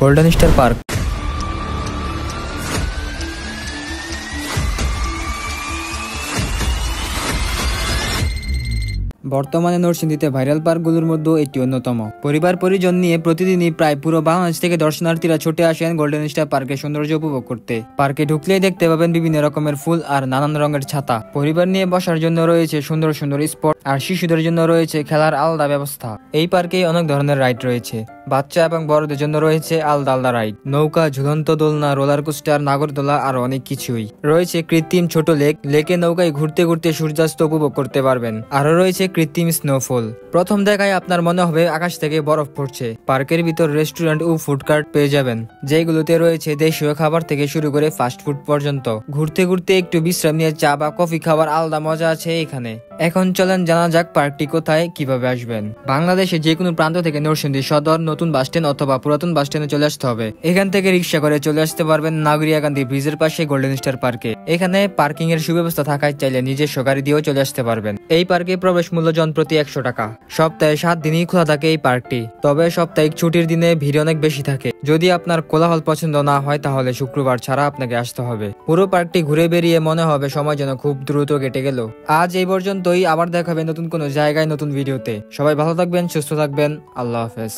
Golden star park. বর্তমানে নরসিংদীতে viral পার্কগুলোর মধ্যে এটি অন্যতম। পরিবার পরিজন নিয়ে প্রতিদিনই প্রায় পুরো বাংলাদেশ থেকে দর্শনার্থীরা ছুটে আসেন গোল্ডেন স্টার পার্কের সৌন্দর্য উপভোগ করতে। পার্কে ঢুকলেই দেখতে পাবেন বিভিন্ন রকমের ফুল আর নানান রঙের ছাতা। পরিবার নিয়ে বসার জন্য রয়েছে সুন্দর সুন্দর স্পট, আর শিশুদের জন্য রয়েছে খেলার আলাদা ব্যবস্থা। এই পার্কে অনেক ধরনের রাইড রয়েছে। বাচ্চা এবং বড়দের জন্য রয়েছে আলাদা আলাদা রাইড, নৌকা, ঝুলন্ত দোলনা, রোলার কোস্টার, নাগরদোলা আর অনেক কিছুই রয়েছে। কৃত্রিম ছোট লেকে নৌকায় ঘুরতে ঘুরতে সূর্যাস্ত উপভোগ করতে পারবেন। আরো রয়েছে কৃত্রিম স্নোফল। প্রথম দেখায় আপনার মনে হবে আকাশ থেকে বরফ পড়ছে। পার্কের ভিতর রেস্টুরেন্ট ও ফুড কার্ট পেয়ে যাবেন, যেগুলোতে রয়েছে দেশীয় খাবার থেকে শুরু করে ফাস্ট ফুড পর্যন্ত। ঘুরতে ঘুরতে একটু বিশ্রাম নিয়ে চা বা কফি খাবার আলাদা মজা আছে এখানে। এখন চলেন জানা যাক পার্কটি কোথায়, কিভাবে আসবেন। বাংলাদেশে যে কোনো প্রান্ত থেকে নরসিংদী সদর, নতুন বাস স্ট্যান্ড অথবা পুরাতন বাস স্ট্যান্ডে চলে আসতে হবে। এখান থেকে রিক্সা করে চলে আসতে পারবেন নাগরিয়াকান্দি ব্রিজের পাশে গোল্ডেন স্টার পার্কে। এখানে পার্কিং এর সুব্যবস্থা থাকায় চাইলে নিজস্ব গাড়ি দিয়েও চলে আসতে পারবেন। এই পার্কে প্রবেশ মূল্য জন প্রতি 100 টাকা। সপ্তাহে 7 দিনই খোলা থাকে এই পার্কটি, তবে সাপ্তাহিক ছুটির দিনে ভিড় অনেক বেশি থাকে। যদি আপনার কোলাহল পছন্দ না হয় তাহলে শুক্রবার ছাড়া আপনাকে আসতে হবে। পুরো পার্কটি ঘুরে বেরিয়ে মনে হবে সময় যেন খুব দ্রুত কেটে গেল। আজ এই পর্যন্তই, আবার দেখাবে নতুন কোনো জায়গায় নতুন ভিডিওতে। সবাই ভালো থাকবেন, সুস্থ থাকবেন, আল্লাহ হাফেজ।